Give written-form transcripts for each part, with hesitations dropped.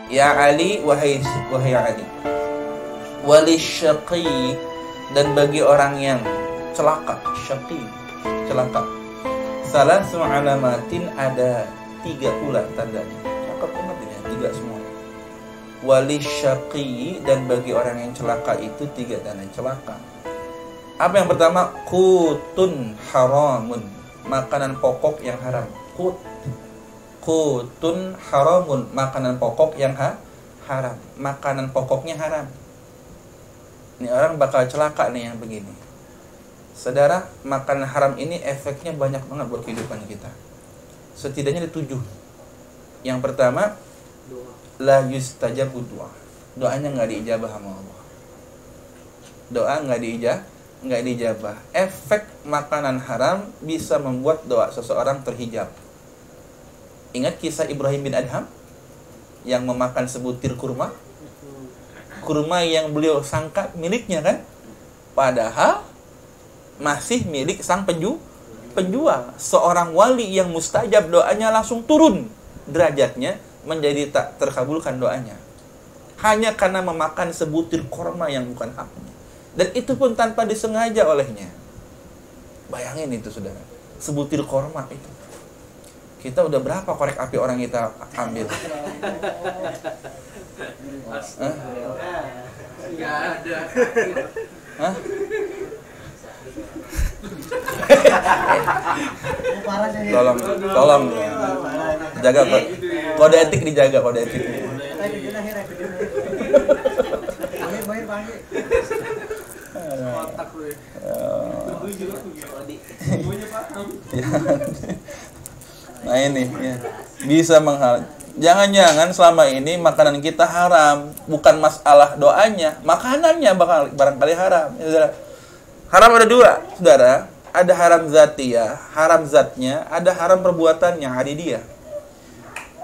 Ya Ali, wahai Ali. Walisyaqi, dan bagi orang yang celaka, syaqi, celaka. Salasu alamatin, ada 3 pula tandanya. Cakep banget ini, 3 semua. Walisyaqi, dan bagi orang yang celaka itu 3 tanda celaka. Apa yang pertama? Qutun haramun, makanan pokok yang haram. Qutun haramun, makanan pokok yang haram. Makanan pokoknya haram. Ini orang bakal celaka nih yang begini. Saudara, makanan haram ini efeknya banyak banget buat kehidupan kita. Setidaknya ada 7. Yang pertama, la yustajabu du'a. Doanya nggak diijabah sama Allah. Doa nggak diijabah. Efek makanan haram bisa membuat doa seseorang terhijab. Ingat kisah Ibrahim bin Adham yang memakan sebutir kurma? Kurma yang beliau sangka miliknya kan? Padahal masih milik sang penjual. Seorang wali yang mustajab doanya langsung turun derajatnya menjadi tak terkabulkan doanya. Hanya karena memakan sebutir kurma yang bukan haknya. Dan itu pun tanpa disengaja olehnya. Bayangin itu saudara, sebutir kurma itu. Kita udah berapa korek api orang kita ambil? Nggak ada. Hah? Tolong jaga kode etik, dijaga kode etik. Nah ini ya, bisa menghalang. Jangan-jangan selama ini makanan kita haram, bukan masalah doanya, makanannya barangkali haram. Ya, saudara. Haram ada 2, saudara. Ada haram zatiyah, haram zatnya, ada haram perbuatannya, hadidiyah.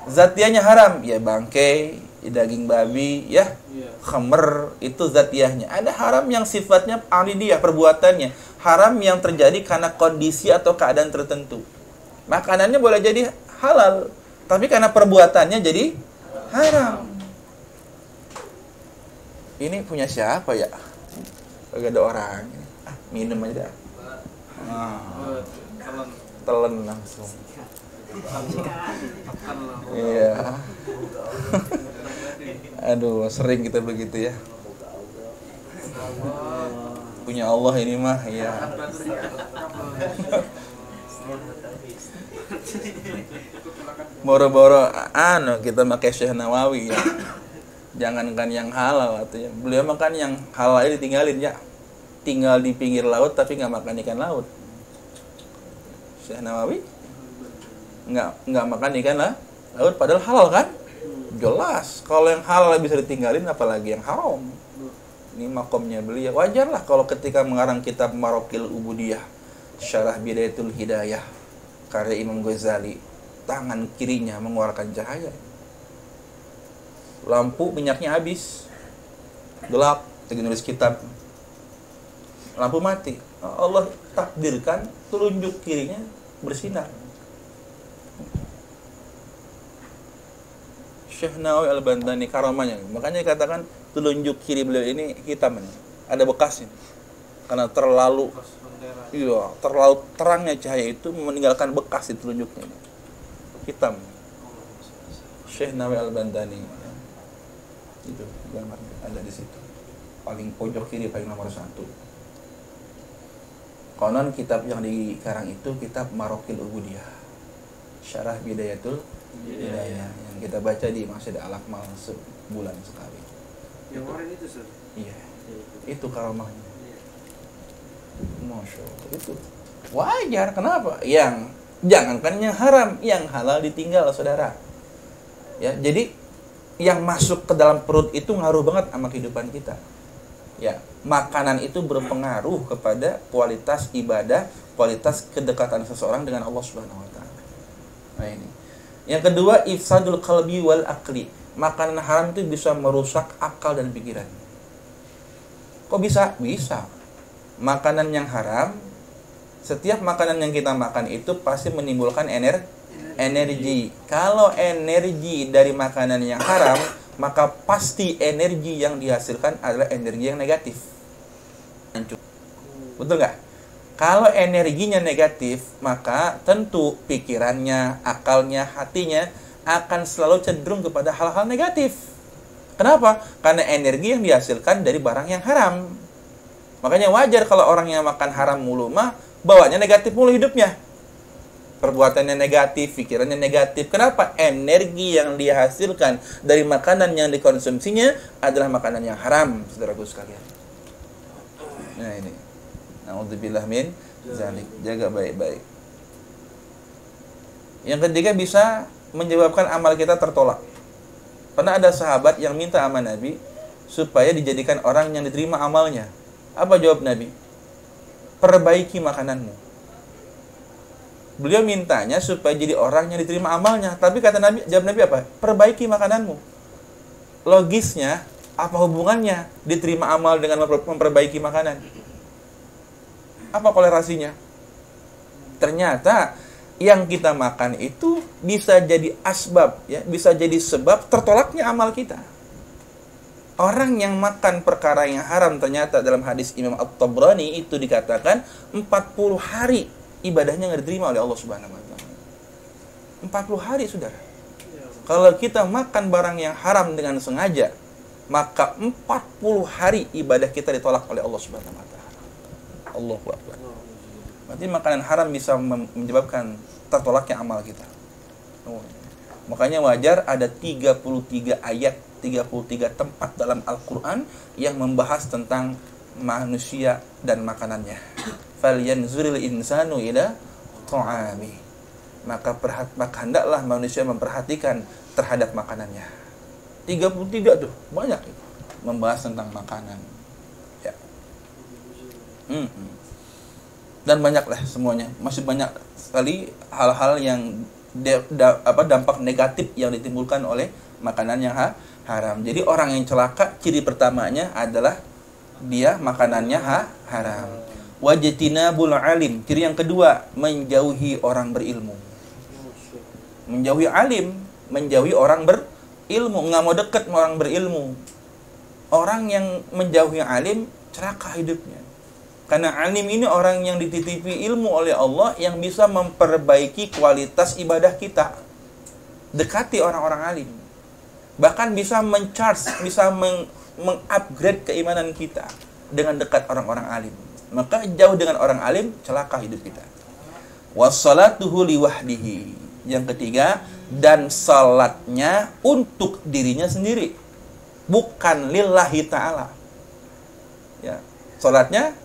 Zatiyahnya haram, ya bangkai, daging babi, ya khamr, itu zatiyahnya. Ada haram yang sifatnya hadidiyah, perbuatannya. Haram yang terjadi karena kondisi atau keadaan tertentu. Makanannya boleh jadi halal, tapi karena perbuatannya jadi haram. Ini punya siapa ya? Agak ada orang. Minum aja dah. Telan langsung. Iya. Aduh, sering kita begitu ya. Punya Allah ini mah, ya. Boro-boro kita pakai Syekh Nawawi ya. Jangankan yang halal artinya. Beliau makan yang halal ditinggalin ya. Tinggal di pinggir laut tapi nggak makan ikan laut. Syekh Nawawi nggak makan ikan laut padahal halal kan? Jelas. Kalau yang halal bisa ditinggalin, apalagi yang haram. Ini makomnya beliau. Wajar lah kalau ketika mengarang kitab Marokil Ubudiyah, Syarah Bidayatul Hidayah, karya Imam Ghazali, tangan kirinya mengeluarkan cahaya. Lampu minyaknya habis, gelap, lagi nulis kitab. Lampu mati. Allah takdirkan telunjuk kirinya bersinar. Syekh Nawawi Al-Bantani karamahnya. Makanya dikatakan telunjuk kiri beliau ini hitam ini. Ada bekasnya. Karena terlalu terangnya cahaya itu meninggalkan bekas di telunjuknya. Hitam. Syekh Nawawi Al-Bantani. Itu gambarnya ada di situ. Paling pojok kiri, paling nomor 1. Konon kitab yang dikarang itu kitab Marokil Ubudiyah, Syarah Bidayatul Hidayah, yang kita baca di Masjid Al-Akmal sebulan sekali. Yang kemarin itu, Sir? Iya. Itu karamahnya. Masya Allah. Itu wajar. Kenapa? Yang jangankan yang haram, yang halal ditinggal, saudara. Ya, jadi yang masuk ke dalam perut itu ngaruh banget sama kehidupan kita. Ya, makanan itu berpengaruh kepada kualitas ibadah, kualitas kedekatan seseorang dengan Allah Subhanahu wa taala. Nah ini. Yang kedua, ifsadul qalbi wal aqli. Makanan haram itu bisa merusak akal dan pikiran. Kok bisa? Bisa. Makanan yang haram, setiap makanan yang kita makan itu pasti menimbulkan energi. Kalau energi dari makanan yang haram maka pasti energi yang dihasilkan adalah energi yang negatif. Betul nggak? Kalau energinya negatif, maka tentu pikirannya, akalnya, hatinya akan selalu cenderung kepada hal-hal negatif. Kenapa? Karena energi yang dihasilkan dari barang yang haram. Makanya wajar kalau orang yang makan haram mulu mah bawaannya negatif mulu hidupnya. Perbuatannya negatif, pikirannya negatif. Kenapa? Energi yang dihasilkan dari makanan yang dikonsumsinya adalah makanan yang haram, saudaraku sekalian. Nah ini. Na'udzubillah min zalik. Jaga baik-baik. Yang ketiga bisa menyebabkan amal kita tertolak. Pernah ada sahabat yang minta sama Nabi supaya dijadikan orang yang diterima amalnya. Apa jawab Nabi? Perbaiki makananmu. Beliau mintanya supaya jadi orang yang diterima amalnya. Tapi kata Nabi, jawab Nabi apa? Perbaiki makananmu. Logisnya, apa hubungannya diterima amal dengan memperbaiki makanan? Apa kolerasinya? Ternyata yang kita makan itu bisa jadi asbab, ya, bisa jadi sebab tertolaknya amal kita. Orang yang makan perkara yang haram, ternyata dalam hadis Imam At-Tabrani itu dikatakan 40 hari ibadahnya nggak diterima oleh Allah Subhanahu wa taala. 40 hari, saudara. Kalau kita makan barang yang haram dengan sengaja, maka 40 hari ibadah kita ditolak oleh Allah Subhanahu wa taala. Allahu Akbar. Berarti makanan haram bisa menyebabkan tertolaknya amal kita. Makanya wajar ada 33 ayat, 33 tempat dalam Al-Quran yang membahas tentang manusia dan makanannya. Falyanzuril insanu ila ta'ami. Maka hendaklah manusia memperhatikan terhadap makanannya. 33 tuh, banyak itu. Membahas tentang makanan. Ya. Dan banyaklah semuanya, masih banyak sekali hal-hal yang dampak negatif yang ditimbulkan oleh makanan yang haram. Jadi orang yang celaka, ciri pertamanya adalah dia makanannya haram. Wajtinabul alim, ciri yang kedua, menjauhi orang berilmu. Menjauhi alim, menjauhi orang berilmu, nggak mau dekat sama orang berilmu. Orang yang menjauhi alim celaka hidupnya. Karena alim ini orang yang dititipi ilmu oleh Allah yang bisa memperbaiki kualitas ibadah kita. Dekati orang-orang alim. Bahkan bisa men-charge, bisa mengupgrade keimanan kita dengan dekat orang-orang alim. Maka jauh dengan orang alim, celaka hidup kita. Wassalatuhu liwahdihi. Yang ketiga, dan salatnya untuk dirinya sendiri. Bukan lillahi ta'ala. Ya, salatnya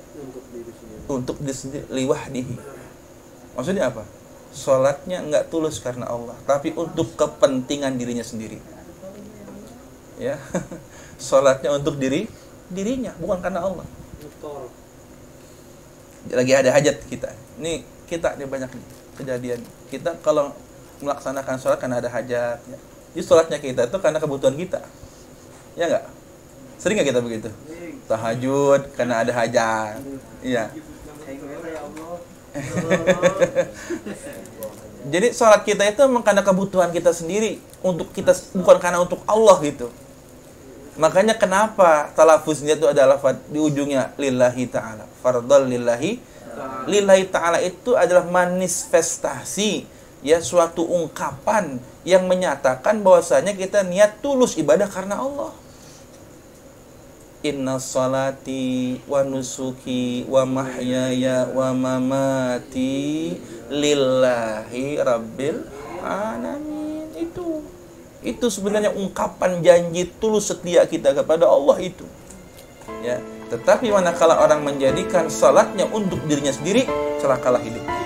untuk diri sendiri, liwahdihi. Maksudnya apa? Salatnya enggak tulus karena Allah, tapi untuk kepentingan dirinya sendiri. Ya. Salatnya untuk dirinya, bukan karena Allah. Lagi ada hajat kita. Ini banyak nih kejadian. Kita kalau melaksanakan salat karena ada hajat, ya. Jadi salatnya kita itu karena kebutuhan kita. Ya enggak? Sering enggak kita begitu? Tahajud karena ada hajat. Iya. Jadi sholat kita itu memang karena kebutuhan kita sendiri, untuk kita, bukan karena untuk Allah gitu. Makanya kenapa talafuznya itu ada lafaz di ujungnya lillahi ta'ala. Fardal lillahi. Lillahi ta'ala itu adalah manifestasi, ya, suatu ungkapan yang menyatakan bahwasanya kita niat tulus ibadah karena Allah. Inna salati wa nusuki wa mahyaya wa mamati lillahi rabbil alamin. Itu sebenarnya ungkapan janji tulus setia kita kepada Allah itu. Ya, tetapi manakala orang menjadikan salatnya untuk dirinya sendiri, celakalah hidupnya.